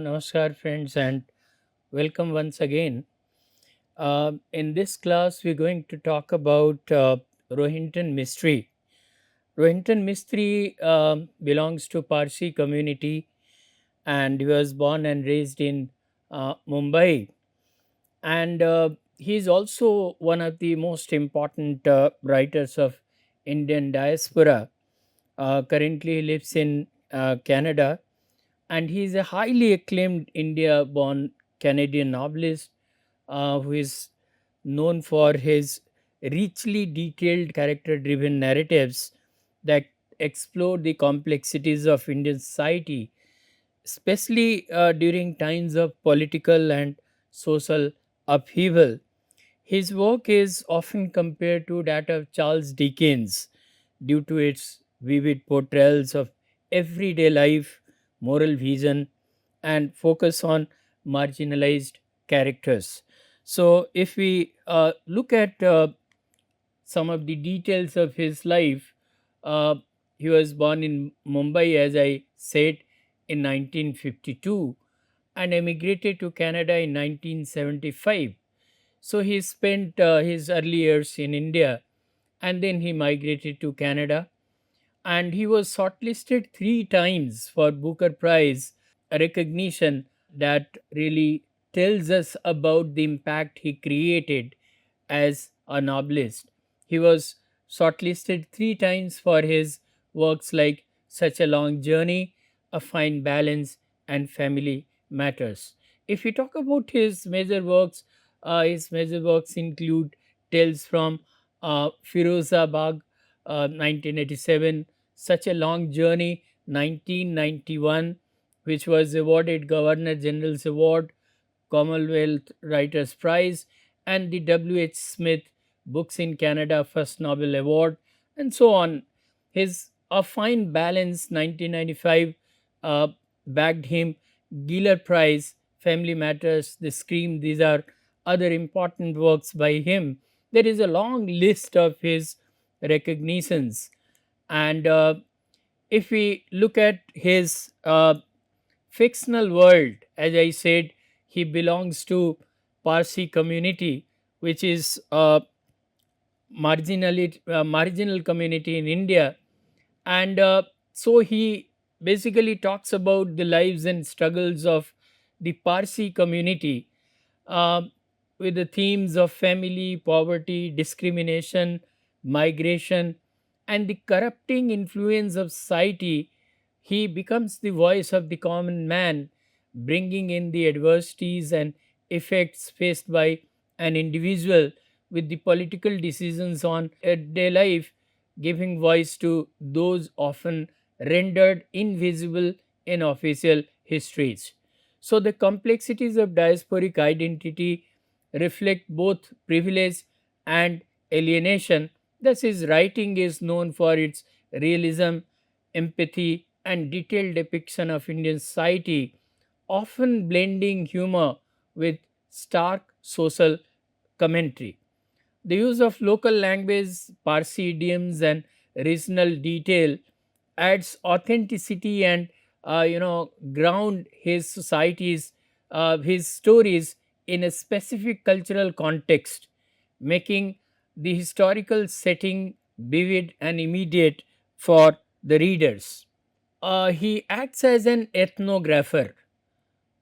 Namaskar, friends, and welcome once again. In this class, we're going to talk about Rohinton Mistry. Rohinton Mistry belongs to Parsi community, and he was born and raised in Mumbai. And he is also one of the most important writers of Indian diaspora. Currently, he lives in Canada, and he is a highly acclaimed India born Canadian novelist who is known for his richly detailed character driven narratives that explore the complexities of Indian society, especially during times of political and social upheaval. His work is often compared to that of Charles Dickens due to its vivid portrayals of everyday life, moral vision, and focus on marginalized characters. So, if we look at some of the details of his life, uh, he was born in Mumbai, as I said, in 1952 and emigrated to Canada in 1975. So, he spent his early years in India and then he migrated to Canada, and he was shortlisted three times for Booker Prize, a recognition that really tells us about the impact he created as a novelist. He was shortlisted three times for his works like Such a Long Journey, A Fine Balance, and Family Matters. If we talk about his major works include Tales from Firozabad, 1987, Such a Long Journey, 1991, which was awarded Governor General's Award, Commonwealth Writers' Prize, and the W. H. Smith Books in Canada First Nobel Award, and so on. His A Fine Balance 1995 bagged him Giller Prize, Family Matters, The Scream. These are other important works by him. There is a long list of his recognitions, and if we look at his fictional world, as I said, he belongs to Parsi community, which is a marginal community in India, and so he basically talks about the lives and struggles of the Parsi community, uh, with the themes of family, poverty, discrimination, migration, and the corrupting influence of society. He becomes the voice of the common man, bringing in the adversities and effects faced by an individual with the political decisions on everyday life, giving voice to those often rendered invisible in official histories. So, the complexities of diasporic identity reflect both privilege and alienation. Thus, his writing is known for its realism, empathy, and detailed depiction of Indian society, often blending humor with stark social commentary. The use of local language, Parsi idioms, and regional detail adds authenticity and ground his stories in a specific cultural context, making the historical setting vivid and immediate for the readers. He acts as an ethnographer.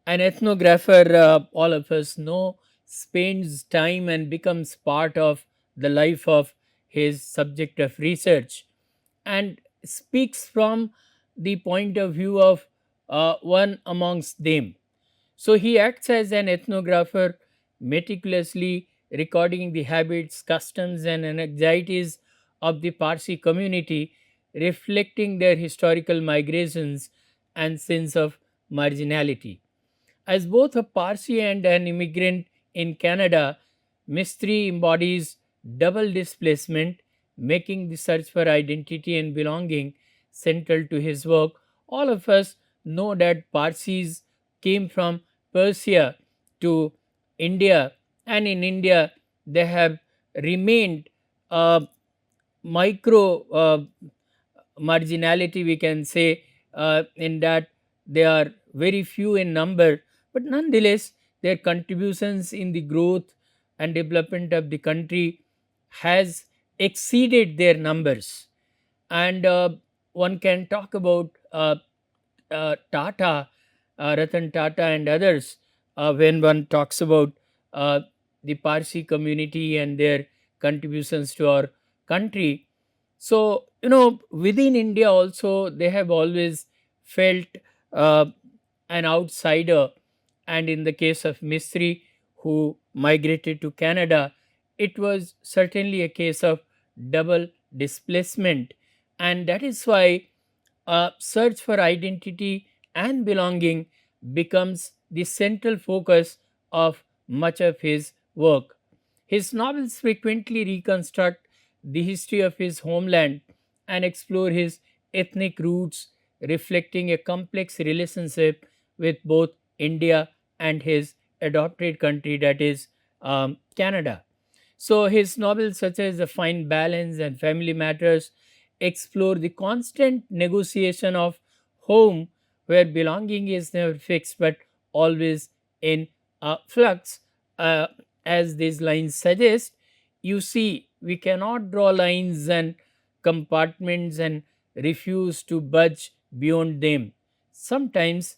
An ethnographer, all of us know, spends time and becomes part of the life of his subject of research and speaks from the point of view of one amongst them. So he acts as an ethnographer, meticulously recording the habits, customs, and anxieties of the Parsi community, reflecting their historical migrations and sense of marginality. As both a Parsi and an immigrant in Canada, Mistry embodies double displacement, making the search for identity and belonging central to his work. All of us know that Parsis came from Persia to India, and in India they have remained micro marginality, we can say, in that They are very few in number, but nonetheless, their contributions in the growth and development of the country has exceeded their numbers. And one can talk about Tata, Ratan Tata, and others when one talks about uh, the Parsi community and their contributions to our country. So, within India also, they have always felt uh, an outsider. And in the case of Mistry, who migrated to Canada, it was certainly a case of double displacement. And that is why search for identity and belonging becomes the central focus of much of his work. His novels frequently reconstruct the history of his homeland and explore his ethnic roots, reflecting a complex relationship with both India and his adopted country, that is Canada. So his novels such as The Fine Balance and Family Matters explore the constant negotiation of home, where belonging is never fixed but always in flux. Uh, as these lines suggest, you see, we cannot draw lines and compartments and refuse to budge beyond them. Sometimes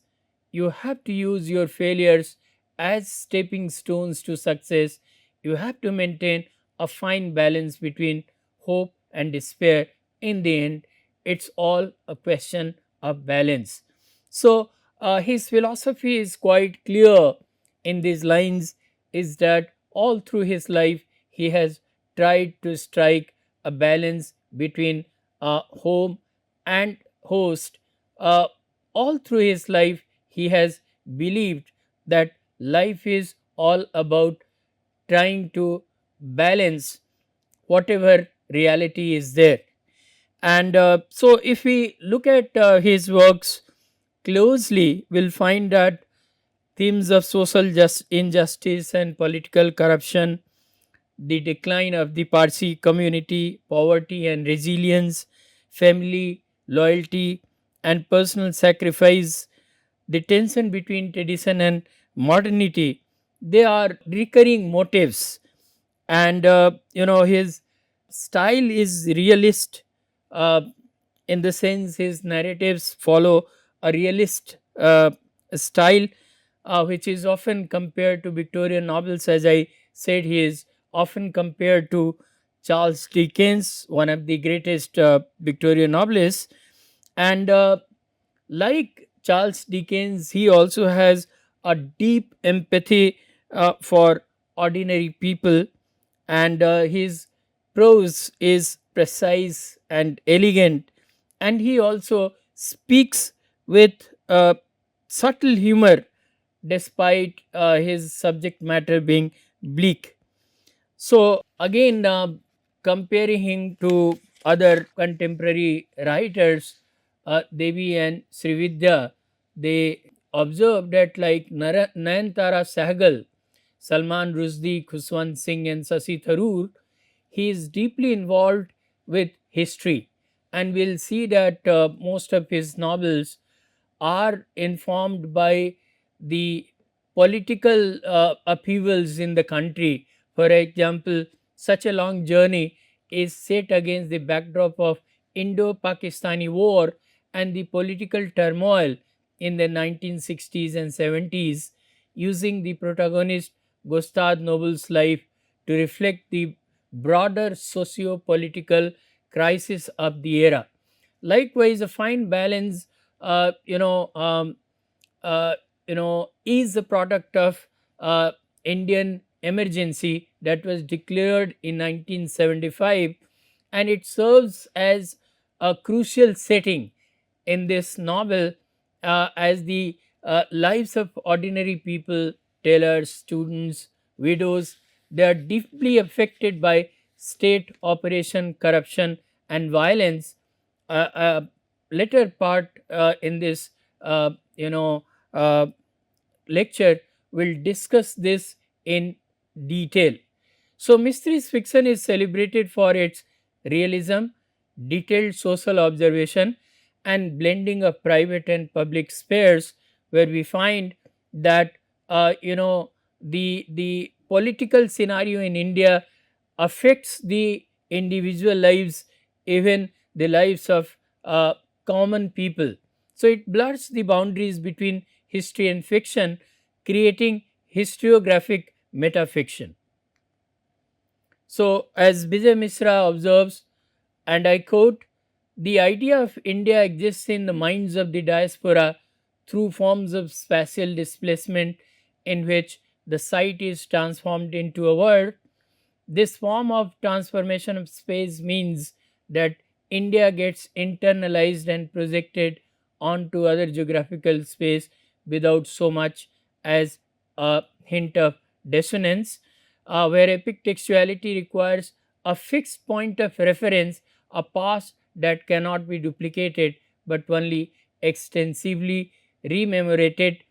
you have to use your failures as stepping stones to success. You have to maintain a fine balance between hope and despair. In the end, it's all a question of balance. So, his philosophy is quite clear in these lines, is that all through his life he has tried to strike a balance between home and host. Uh, all through his life, he has believed that life is all about trying to balance whatever reality is there. And so, if we look at his works closely, we'll find that themes of social injustice and political corruption, the decline of the Parsi community, poverty and resilience, family loyalty and personal sacrifice, the tension between tradition and modernity, they are recurring motifs. And his style is realist, uh, in the sense his narratives follow a realist style, which is often compared to Victorian novels. As I said, he is often compared to Charles Dickens, one of the greatest Victorian novelists. And like Charles Dickens, he also has a deep empathy for ordinary people, and his prose is precise and elegant, and he also speaks with subtle humor despite his subject matter being bleak. So again, comparing him to other contemporary writers, Devi and Srividya, they observed that like Nayantara Sahgal, Salman Rushdie, Khuswant Singh, and Sasi Tharoor, he is deeply involved with history, and we'll see that most of his novels are informed by the political upheavals in the country. For example, Such a Long Journey is set against the backdrop of Indo Pakistani War and the political turmoil in the 1960s and 70s, using the protagonist Gustave Noble's life to reflect the broader socio political crisis of the era. Likewise, a fine balance, uh, you know, um, uh, is a product of Indian emergency that was declared in 1975, and it serves as a crucial setting in this novel, as the lives of ordinary people, tailors, students, widows, they are deeply affected by state operation, corruption, and violence. Later part in this uh, you know uh, lecture will discuss this in detail. So Mistry's fiction is celebrated for its realism, detailed social observation, and blending of private and public spheres, where we find that the political scenario in India affects the individual lives, even the lives of common people. So it blurs the boundaries between history and fiction, creating historiographic metafiction. So, as Bijay Misra observes, and I quote, the idea of India exists in the minds of the diaspora through forms of spatial displacement in which the site is transformed into a world. This form of transformation of space means that India gets internalized and projected onto other geographical space without so much as a hint of dissonance, where epic textuality requires a fixed point of reference, a past that cannot be duplicated but only extensively rememorated.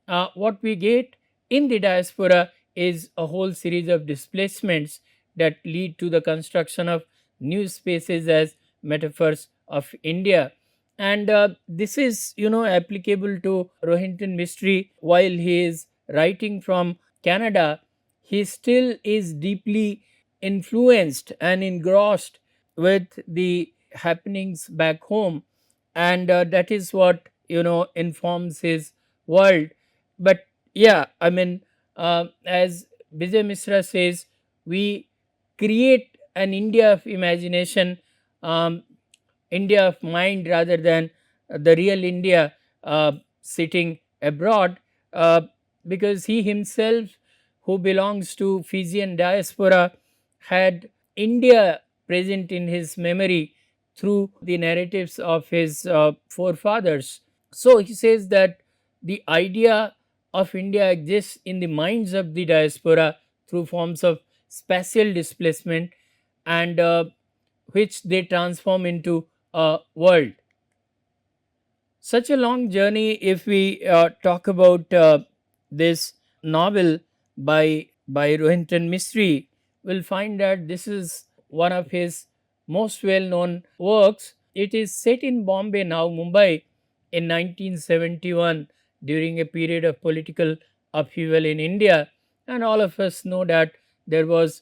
What we get in the diaspora is a whole series of displacements that lead to the construction of new spaces as metaphors of India. And this is, applicable to Rohinton Mistry. While he is writing from Canada, he still is deeply influenced and engrossed with the happenings back home, and that is what informs his world. But yeah, I mean, as Vijay Misra says, we create an India of imagination, um, India of mind, rather than the real India sitting abroad, uh, because he himself, who belongs to Fijian diaspora, had India present in his memory through the narratives of his forefathers. So he says that the idea of India exists in the minds of the diaspora through forms of spatial displacement, and which they transform into a world. Such a long journey, if we talk about this novel by Rohinton Mistry, we'll find that this is one of his most well known works. It is set in Bombay, now Mumbai, in 1971, during a period of political upheaval in India. And all of us know that there was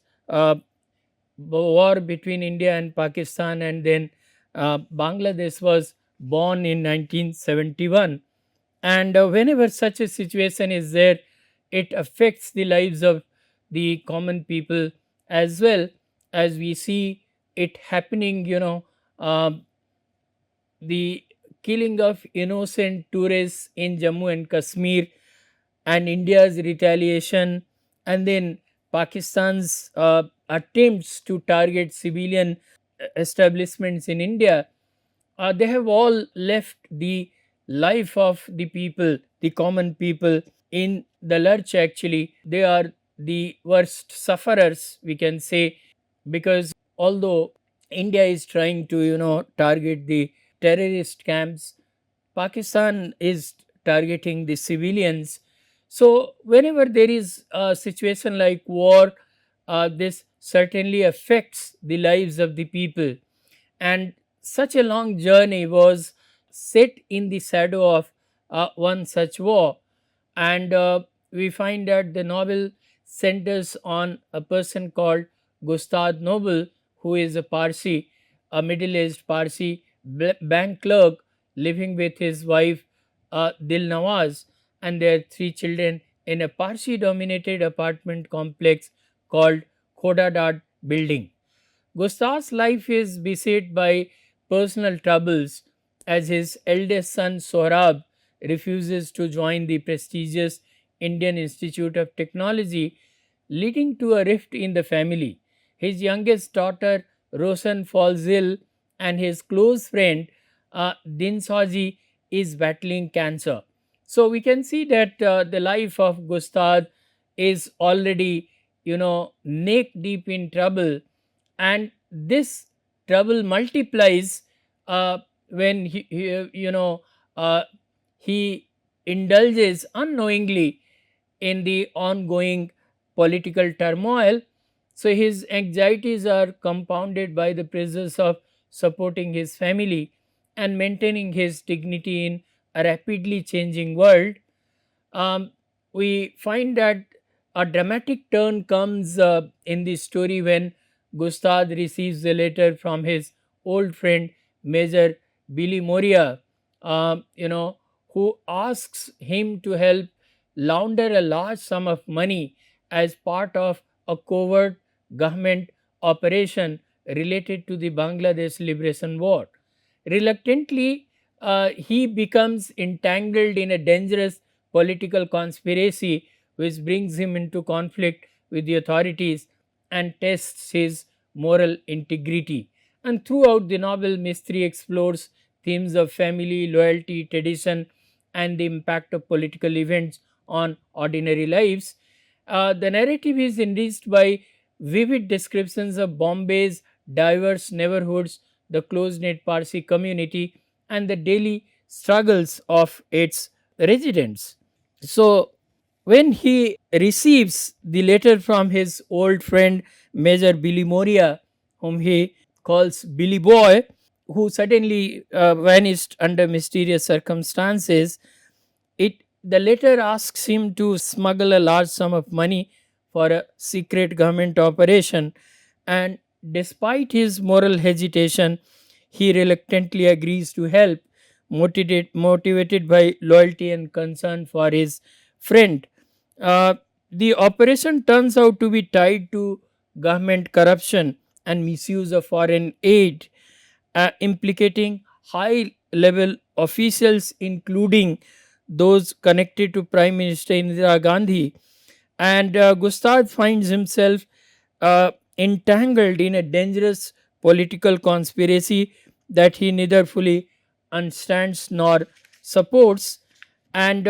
war between India and Pakistan, and then Bangladesh was born in 1971. And whenever such a situation is there, it affects the lives of the common people as well, as we see it happening, the killing of innocent tourists in Jammu and Kashmir, and India's retaliation, and then Pakistan's attempts to target civilian establishments in India. They have all left the life of the people, the common people, in the lurch. Actually, they are the worst sufferers, we can say, because although India is trying to, target the terrorist camps, Pakistan is targeting the civilians. So, whenever there is a situation like war, this certainly affects the lives of the people. And such a long journey was set in the shadow of one such war. And we find that the novel centers on a person called Gustad Noble, who is a Parsi, a middle aged Parsi bank clerk living with his wife Dil Nawaz and their three children in a Parsi dominated apartment complex called Khodadad building. Gustav's life is beset by personal troubles as his eldest son Sohrab refuses to join the prestigious Indian Institute of Technology, leading to a rift in the family. His youngest daughter Roshan falls ill, and his close friend Dinsaji is battling cancer. So we can see that the life of Gustad is already, neck deep in trouble, and this trouble multiplies when uh, he indulges unknowingly in the ongoing political turmoil. So his anxieties are compounded by the pressures of supporting his family, and maintaining his dignity in a rapidly changing world. um, we find that a dramatic turn comes in the story when Gustave receives a letter from his old friend Major Billy Moria, who asks him to help launder a large sum of money as part of a covert government operation related to the Bangladesh Liberation War. Reluctantly, he becomes entangled in a dangerous political conspiracy which brings him into conflict with the authorities and tests his moral integrity. And throughout the novel, Mistry explores themes of family, loyalty, tradition, and the impact of political events on ordinary lives. The narrative is enriched by vivid descriptions of Bombay's diverse neighborhoods, the close knit Parsi community, and the daily struggles of its residents. So, when he receives the letter from his old friend Major Billy Moria, whom he calls Billy Boy, who suddenly vanished under mysterious circumstances, the letter asks him to smuggle a large sum of money for a secret government operation, and despite his moral hesitation, he reluctantly agrees to help, motivated by loyalty and concern for his friend. Uh, the operation turns out to be tied to government corruption and misuse of foreign aid, implicating high level officials, including those connected to Prime Minister Indira Gandhi. And Gustave finds himself entangled in a dangerous political conspiracy that he neither fully understands nor supports. And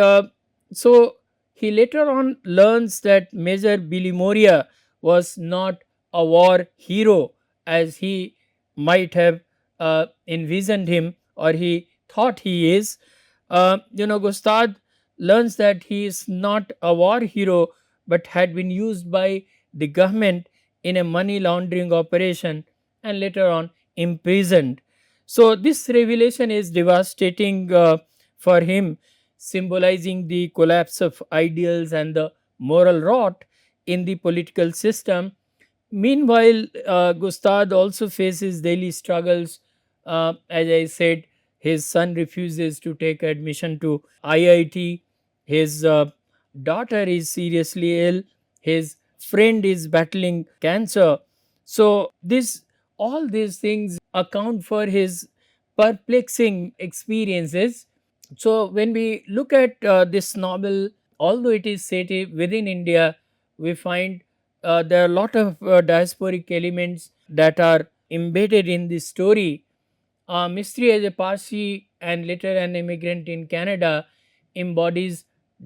so he later on learns that Major Billy Moria was not a war hero as he might have envisioned him, or he thought he is. Gustave learns that he is not a war hero but had been used by the government in a money laundering operation and later on imprisoned. So, this revelation is devastating for him, symbolizing the collapse of ideals and the moral rot in the political system. Meanwhile, Gustave also faces daily struggles. As I said, his son refuses to take admission to IIT. His daughter is seriously ill. His friend is battling cancer. So, this all these things account for his perplexing experiences. So, when we look at this novel, although it is set within India, we find there are a lot of diasporic elements that are embedded in this story. Mistry, as a Parsi and later an immigrant in Canada, embodies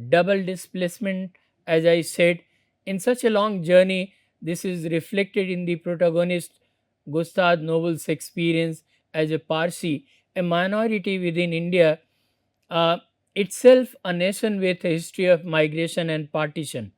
double displacement. As I said, in such a long journey, this is reflected in the protagonist Gustave Noble's experience as a Parsi, a minority within India, uh, itself a nation with a history of migration and partition.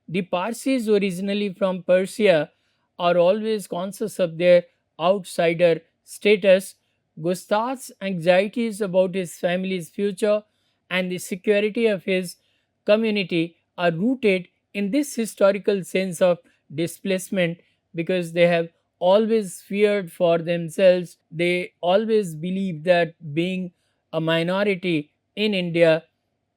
The Parsis, originally from Persia, are always conscious of their outsider status. Gustave's anxieties about his family's future and the security of his community are rooted in this historical sense of displacement, because they have always feared for themselves. They always believe that being a minority in India,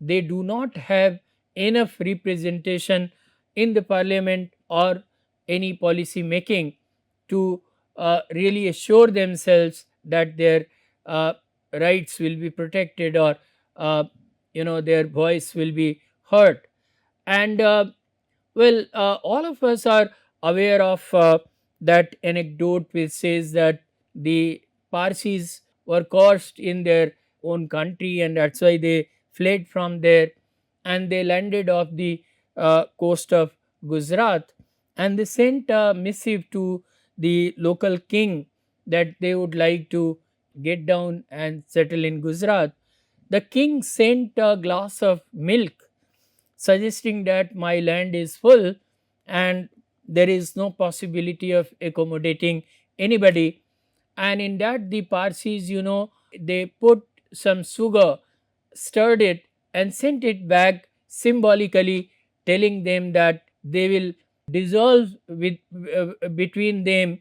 they do not have enough representation in the parliament or any policy making to really assure themselves that their uh, rights will be protected, or uh, their voice will be heard. And all of us are aware of that anecdote which says that the Parsis were cursed in their own country, and that's why they fled from there, and they landed off the coast of Gujarat, and they sent a missive to the local king that they would like to get down and settle in Gujarat. The king sent a glass of milk, suggesting that my land is full and there is no possibility of accommodating anybody. And in that, the Parsis, They put some sugar, stirred it, and sent it back symbolically, telling them that they will dissolve between them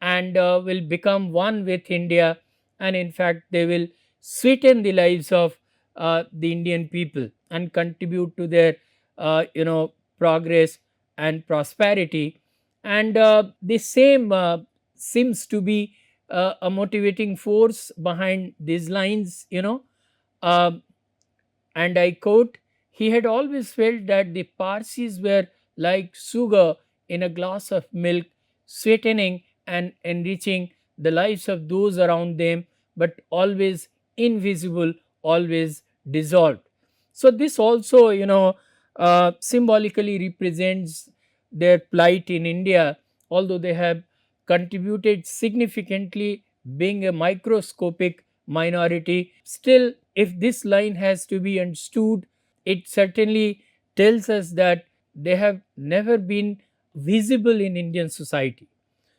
and will become one with India, and in fact, they will sweeten the lives of the Indian people and contribute to their progress and prosperity. And the same seems to be a motivating force behind these lines. Uh, and I quote, he had always felt that the Parsis were like sugar in a glass of milk, sweetening and enriching the lives of those around them, but always invisible, always dissolved. So, this also, symbolically represents their plight in India, although they have contributed significantly, being a microscopic minority. Still, if this line has to be understood, it certainly tells us that they have never been visible in Indian society.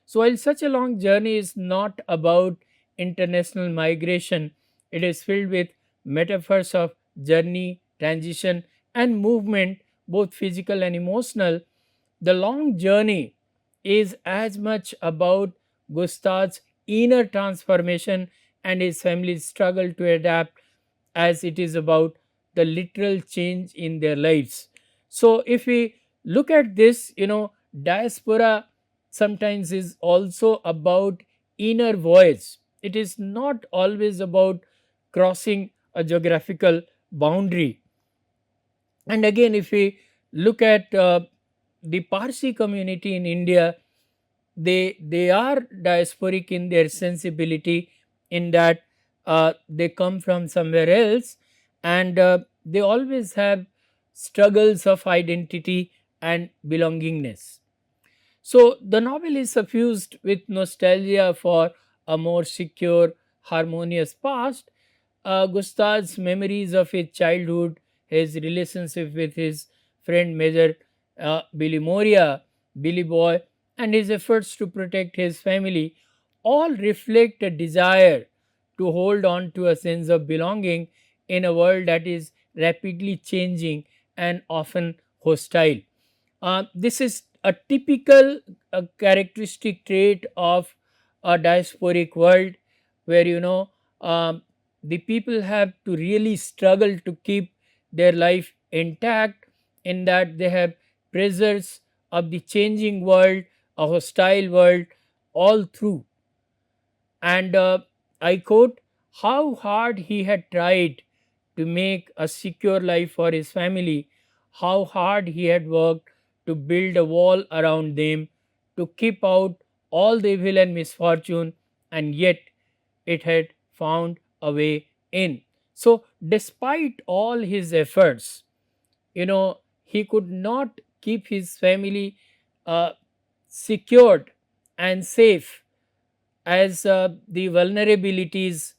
So, while such a long journey is not about international migration, it is filled with metaphors of journey, transition, and movement, both physical and emotional. The long journey is as much about Gustav's inner transformation and his family's struggle to adapt as it is about the literal change in their lives. So, if we look at this, diaspora sometimes is also about inner voice. It is not always about crossing a geographical boundary. And again, if we look at the Parsi community in India, they are diasporic in their sensibility, in that they come from somewhere else, and they always have struggles of identity and belongingness. So the novel is suffused with nostalgia for a more secure, harmonious past. Gustav's memories of his childhood, his relationship with his friend Major Billy Moria, Billy Boy, and his efforts to protect his family all reflect a desire to hold on to a sense of belonging in a world that is rapidly changing and often hostile. This is a typical characteristic trait of a diasporic world, where um, the people have to really struggle to keep their life intact, in that they have pressures of the changing world, a hostile world, all through. And I quote, how hard he had tried to make a secure life for his family, how hard he had worked to build a wall around them, to keep out all the evil and misfortune, and yet it had found a way in. So, despite all his efforts, he could not keep his family uh, secured and safe, as the vulnerabilities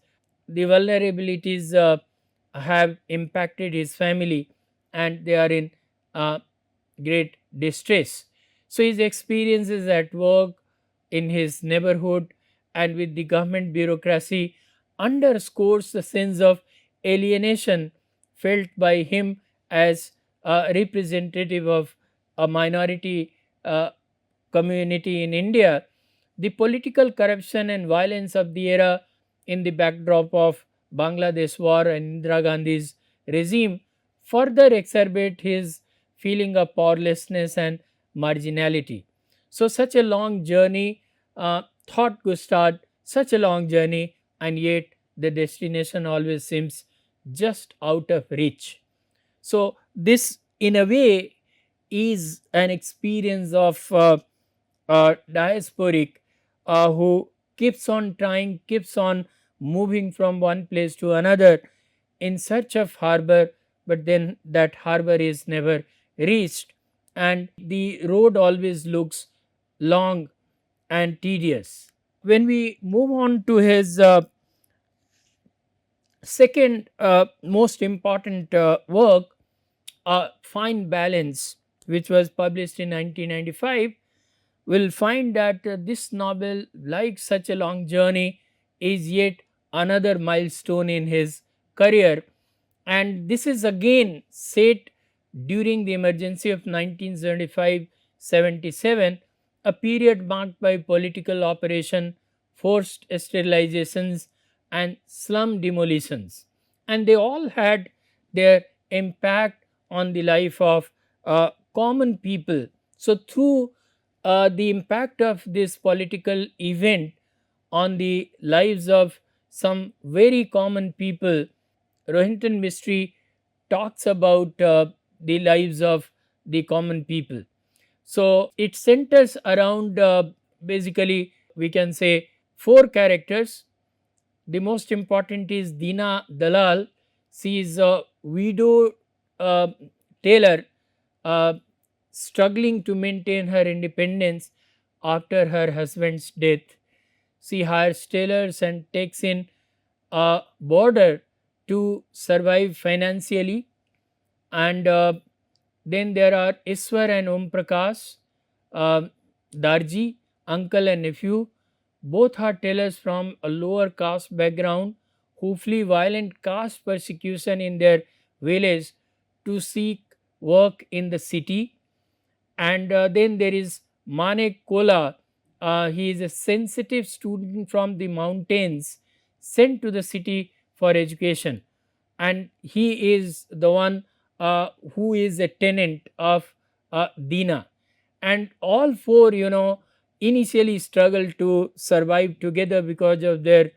have impacted his family, and they are in uh, great distress. So his experiences at work, in his neighborhood, and with the government bureaucracy underscores the sense of alienation felt by him as a representative of a minority uh, community in India. The political corruption and violence of the era, in the backdrop of Bangladesh war and Indira Gandhi's regime, further exacerbate his feeling of powerlessness and marginality. So, such a long journey, thought Gustav, such a long journey, and yet the destination always seems just out of reach. So, this in a way is an experience of diasporic, who keeps on trying, keeps on moving from one place to another in search of harbor, but then that harbor is never reached, and the road always looks long and tedious. When we move on to his second most important work, Fine Balance, which was published in 1995, will find that this novel, like such a long journey, is yet another milestone in his career. And this is again set during the emergency of 1975-77, a period marked by political operation, forced sterilizations, and slum demolitions. And they all had their impact on the life of common people. So, through the impact of this political event on the lives of some very common people, Rohinton Mistry talks about the lives of the common people. So it centers around basically, we can say, four characters. The most important is Dina Dalal. She is a widow uh, tailor, uh, struggling to maintain her independence after her husband's death. She hires tailors and takes in a boarder to survive financially. And then there are Iswar and Om Prakash, uh, Darji, uncle and nephew. Both are tailors from a lower caste background who flee violent caste persecution in their village to seek work in the city. And then there is Manek Kola. He is a sensitive student from the mountains sent to the city for education, and he is the one who is a tenant of Dina. And all four, initially struggle to survive together because of their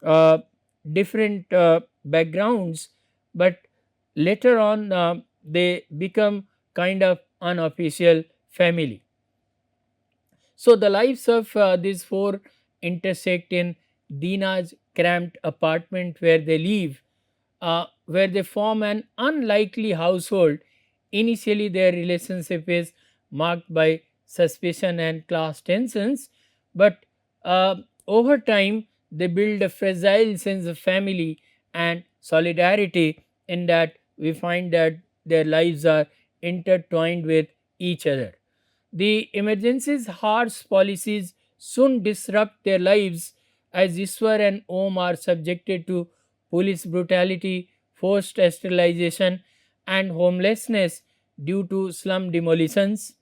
uh, different backgrounds, but later on they become kind of unofficial family. So the lives of these four intersect in Dina's cramped apartment where they live, where they form an unlikely household. Initially, their relationship is marked by suspicion and class tensions, but uh, over time, they build a fragile sense of family and solidarity, in that we find that their lives are intertwined with each other. The emergency's harsh policies soon disrupt their lives, as Iswar and Om are subjected to police brutality, forced sterilization, and homelessness due to slum demolitions.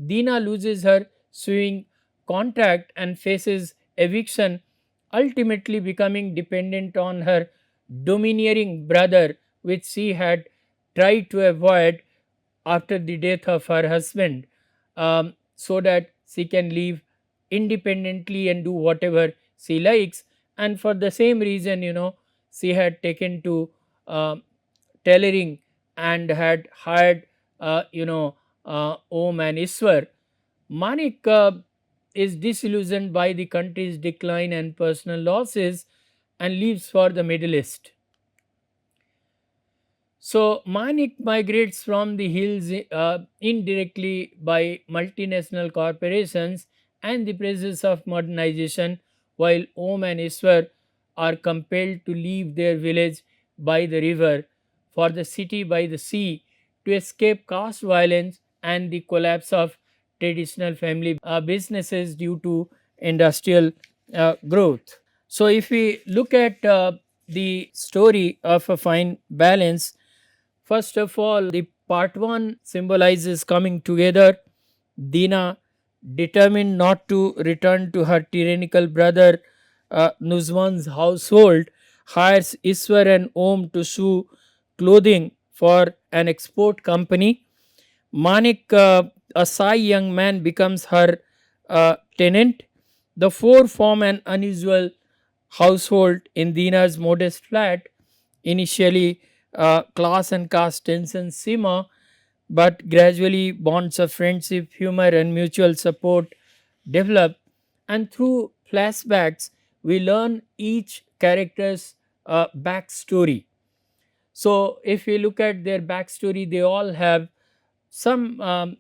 Dina loses her sewing contract and faces eviction, ultimately becoming dependent on her domineering brother, which she had tried to avoid after the death of her husband, so that she can live independently and do whatever she likes. And for the same reason, she had taken to tailoring and had hired, Om and Iswar. Manik is disillusioned by the country's decline and personal losses and leaves for the Middle East. So Manik migrates from the hills indirectly by multinational corporations and the process of modernization, while Om and Iswar are compelled to leave their village by the river for the city by the sea to escape caste violence and the collapse of traditional family businesses due to industrial growth. So, if we look at the story of a fine balance, first of all, the part 1 symbolizes coming together. Dina, determined not to return to her tyrannical brother Nuzwan's household, hires Iswar and Om to sew clothing for an export company. Manik, a shy young man, becomes her tenant. The four form an unusual household in Dina's modest flat. Initially, class and caste tensions simmer, but gradually bonds of friendship, humor, and mutual support develop. And through flashbacks, we learn each character's backstory. So, if we look at their backstory, they all have some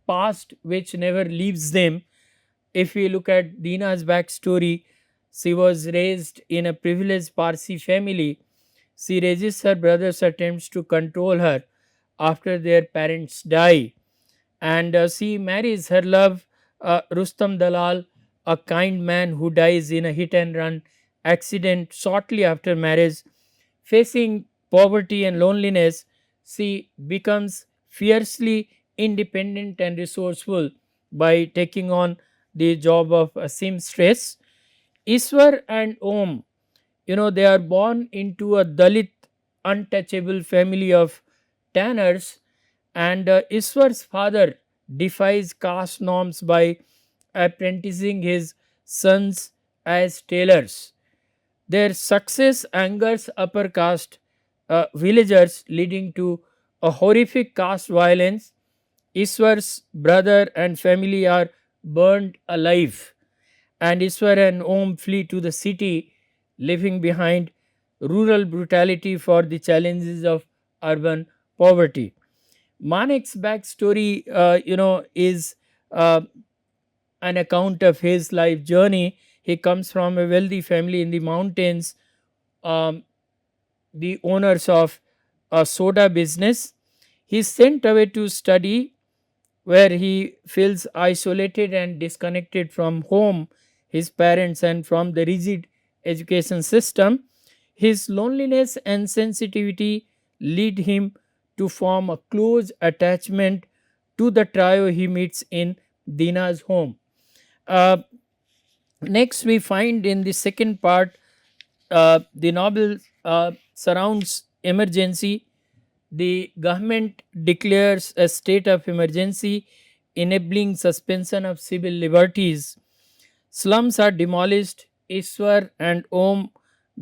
past which never leaves them. If we look at Dina's backstory, she was raised in a privileged Parsi family. She resists her brother's attempts to control her after their parents die, and she marries her love, Rustam Dalal, a kind man who dies in a hit and run accident shortly after marriage. Facing poverty and loneliness, she becomes fiercely independent and resourceful by taking on the job of a seamstress. Iswar and Om, they are born into a Dalit untouchable family of tanners, and Iswar's father defies caste norms by apprenticing his sons as tailors. Their success angers upper caste villagers, leading to a horrific caste violence. Iswar's brother and family are burned alive, and Iswar and Om flee to the city, leaving behind rural brutality for the challenges of urban poverty. Manek's backstory, is uh, an account of his life journey. He comes from a wealthy family in the mountains, um, the owners of a soda business. He's sent away to study, where he feels isolated and disconnected from home, his parents, and from the rigid education system. His loneliness and sensitivity lead him to form a close attachment to the trio he meets in Dina's home. Uh, Next, we find in the second part, the novel surrounds emergency. The government declares a state of emergency, enabling suspension of civil liberties. Slums are demolished. Iswar and Om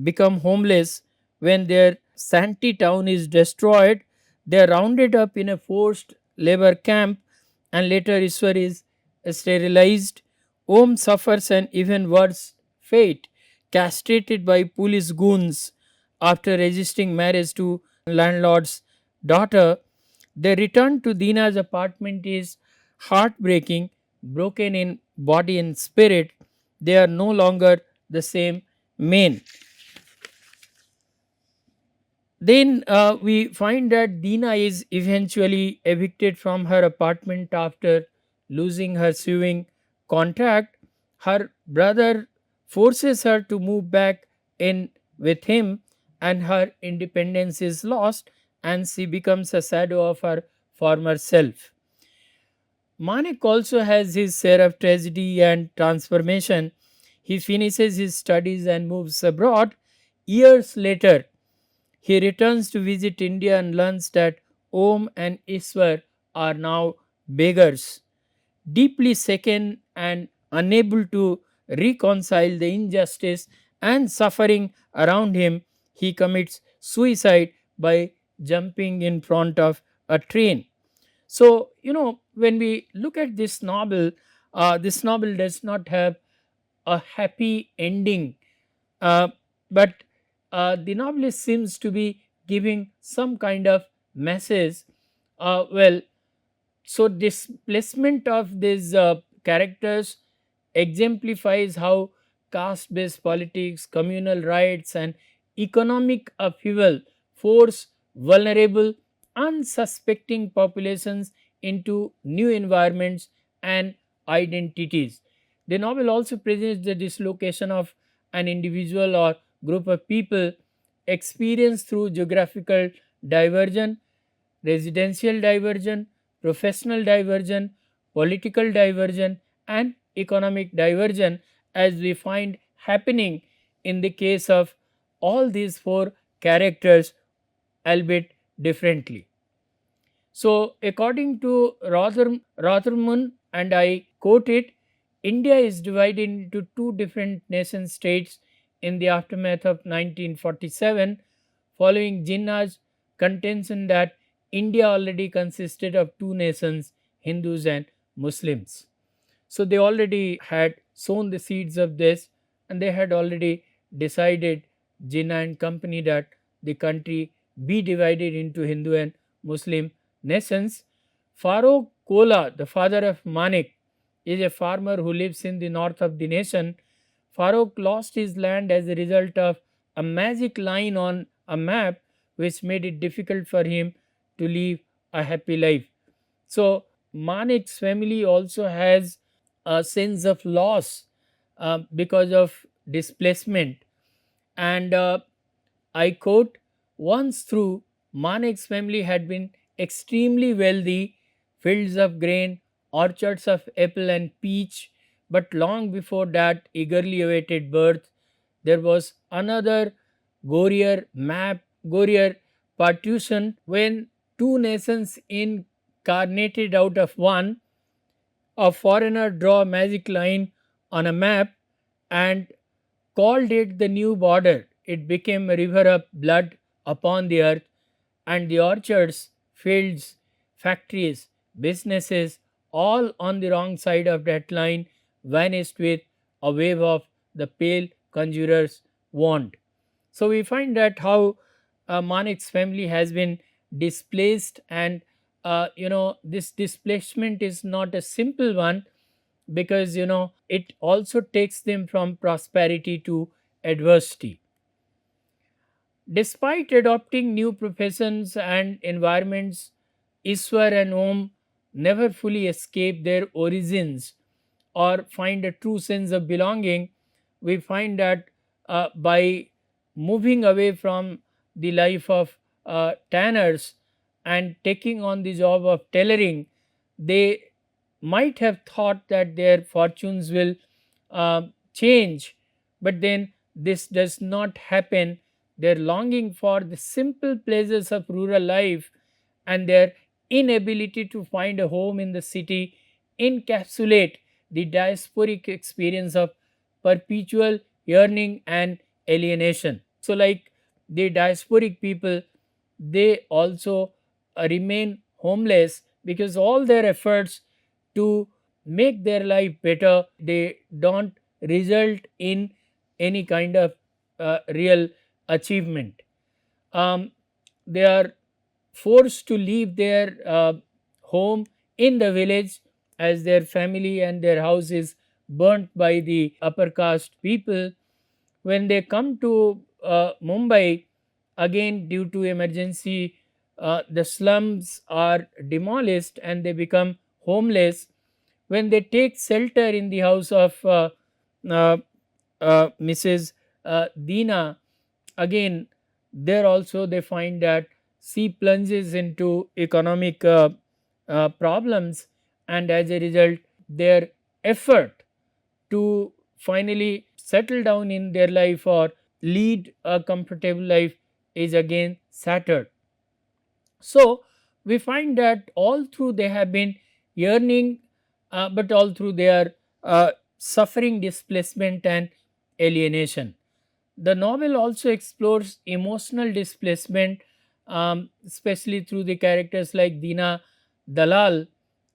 become homeless. When their Santi town is destroyed, they are rounded up in a forced labor camp, and later Iswar is sterilized. Om suffers an even worse fate, castrated by police goons after resisting marriage to landlord's daughter. Their return to Dina's apartment is heartbreaking, broken in body and spirit. They are no longer the same men. Then we find that Dina is eventually evicted from her apartment after losing her sewing contract. Her brother forces her to move back in with him, and her independence is lost, and she becomes a shadow of her former self. Manek also has his share of tragedy and transformation. He finishes his studies and moves abroad. Years later, he returns to visit India and learns that Om and Iswar are now beggars. Deeply shaken and unable to reconcile the injustice and suffering around him, he commits suicide by jumping in front of a train. So, when we look at this novel does not have a happy ending, uh, but the novelist seems to be giving some kind of message. Well, so displacement of these characters exemplifies how caste based politics, communal rights, and economic upheaval force vulnerable, unsuspecting populations into new environments and identities. The novel also presents the dislocation of an individual or group of people experienced through geographical diversion, residential diversion, professional diversion, political diversion, and economic diversion, as we find happening in the case of all these four characters, albeit differently. So, according to Rothermund, and I quote it, India is divided into two different nation states in the aftermath of 1947, following Jinnah's contention that India already consisted of two nations, Hindus and Muslims. So they already had sown the seeds of this, and they had already decided, Jinnah and company, that the country be divided into Hindu and Muslim nations. Farooq Kola, the father of Manik, is a farmer who lives in the north of the nation. Farooq lost his land as a result of a magic line on a map, which made it difficult for him to live a happy life. So, Manik's family also has a sense of loss because of displacement. And I quote, once through, Manek's family had been extremely wealthy, fields of grain, orchards of apple and peach, but long before that eagerly awaited birth, there was another gorier partition when two nations incarnated out of one. A foreigner draw a magic line on a map and called it the new border. It became a river of blood upon the earth, and the orchards, fields, factories, businesses, all on the wrong side of that line, vanished with a wave of the pale conjurer's wand. So we find that how Manik's family has been displaced, and this displacement is not a simple one, because it also takes them from prosperity to adversity. Despite adopting new professions and environments, Iswar and Om never fully escape their origins or find a true sense of belonging. We find that by moving away from the life of tanners and taking on the job of tailoring, they might have thought that their fortunes will change, but then this does not happen. Their longing for the simple pleasures of rural life and their inability to find a home in the city encapsulate the diasporic experience of perpetual yearning and alienation. So, like the diasporic people, they also remain homeless because all their efforts to make their life better, they don't result in any kind of real achievement. They are forced to leave their home in the village, as their family and their house is burnt by the upper caste people. When they come to Mumbai, again due to emergency, the slums are demolished and they become homeless. When they take shelter in the house of uh, Mrs. Dina, again there also they find that she plunges into economic problems, and as a result their effort to finally settle down in their life or lead a comfortable life is again shattered. So we find that all through they have been yearning, but all through they are suffering displacement and alienation. The novel also explores emotional displacement, especially through the characters like Dina Dalal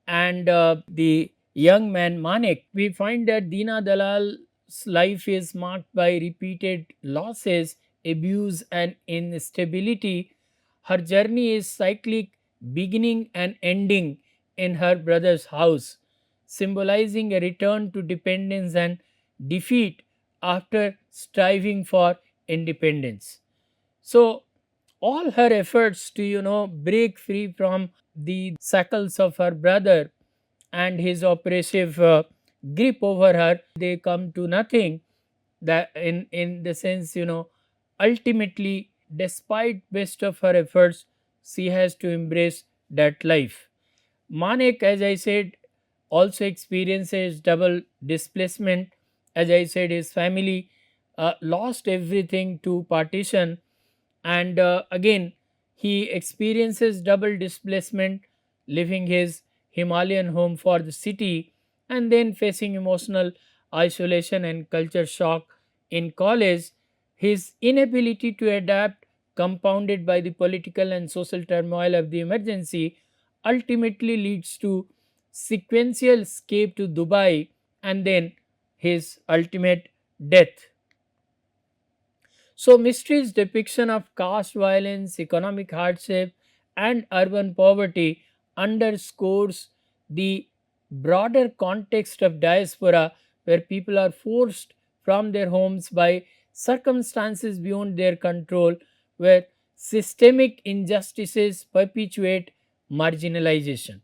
and the young man Manek. We find that Dina Dalal's life is marked by repeated losses, abuse, and instability. Her journey is cyclic, beginning and ending in her brother's house, symbolizing a return to dependence and defeat after striving for independence. So, all her efforts to break free from the shackles of her brother and his oppressive grip over her, they come to nothing. That in the sense, ultimately, despite best of her efforts, she has to embrace that life. Manek, as I said, also experiences double displacement. As I said, his family lost everything to partition, and again he experiences double displacement, leaving his Himalayan home for the city, and then facing emotional isolation and culture shock in college. His inability to adapt, compounded by the political and social turmoil of the emergency, ultimately leads to sequential escape to Dubai and then his ultimate death. So, Mystery's depiction of caste violence, economic hardship, and urban poverty underscores the broader context of diaspora, where people are forced from their homes by circumstances beyond their control, where systemic injustices perpetuate marginalization.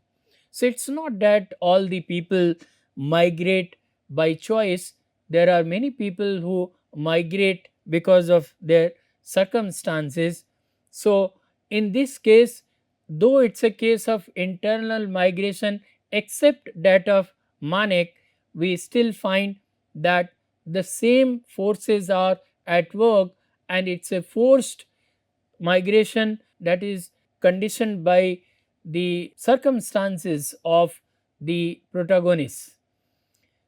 So, it's not that all the people migrate by choice. There are many people who migrate because of their circumstances. So, in this case, though it is a case of internal migration, except that of Manek, we still find that the same forces are at work, and it is a forced migration that is conditioned by the circumstances of the protagonists.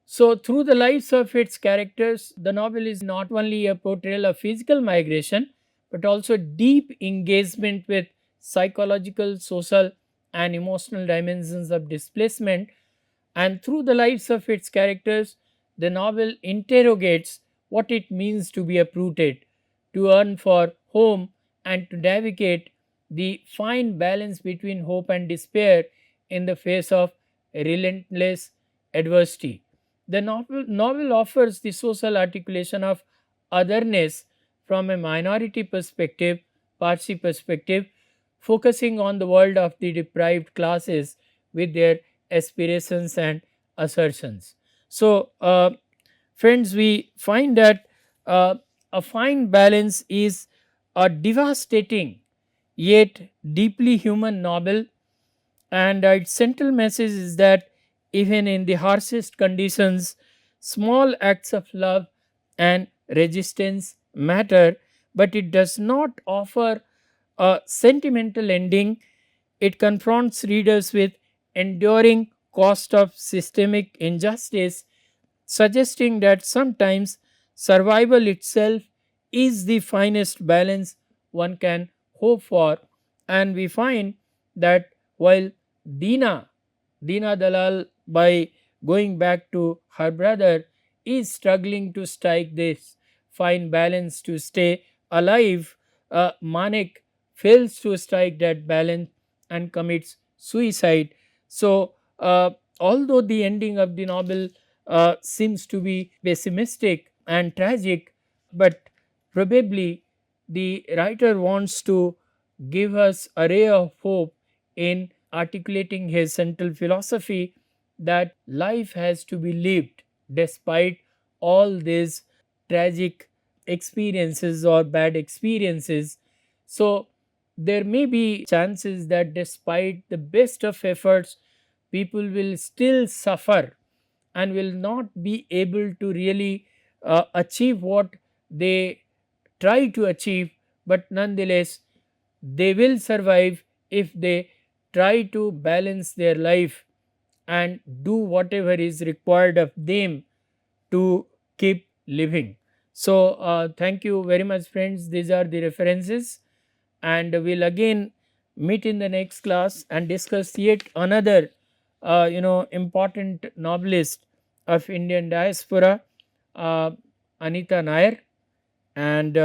So, through the lives of its characters, the novel is not only a portrayal of physical migration but also deep engagement with psychological, social, and emotional dimensions of displacement. And through the lives of its characters, the novel interrogates what it means to be uprooted, to yearn for home, and to navigate the fine balance between hope and despair in the face of relentless adversity. The novel offers the social articulation of otherness from a minority perspective, Parsi perspective, focusing on the world of the deprived classes with their aspirations and assertions. So, friends, we find that a fine balance is a devastating yet deeply human novel, and its central message is that even in the harshest conditions, small acts of love and resistance matter, but it does not offer a sentimental ending. It confronts readers with enduring cost of systemic injustice, suggesting that sometimes survival itself is the finest balance one can hope for. And we find that while Dina, Dina Dalal, by going back to her brother, is struggling to strike this fine balance to stay alive, Manik fails to strike that balance and commits suicide. So, although the ending of the novel seems to be pessimistic and tragic, but probably the writer wants to give us a ray of hope in articulating his central philosophy that life has to be lived despite all these tragic experiences or bad experiences. So, there may be chances that despite the best of efforts, people will still suffer and will not be able to really achieve what they try to achieve, but nonetheless they will survive if they try to balance their life and do whatever is required of them to keep living. So, thank you very much, friends. These are the references, and we'll again meet in the next class and discuss yet another important novelist of Indian diaspora, uh, Anita Nair. And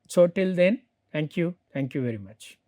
so till then, thank you very much.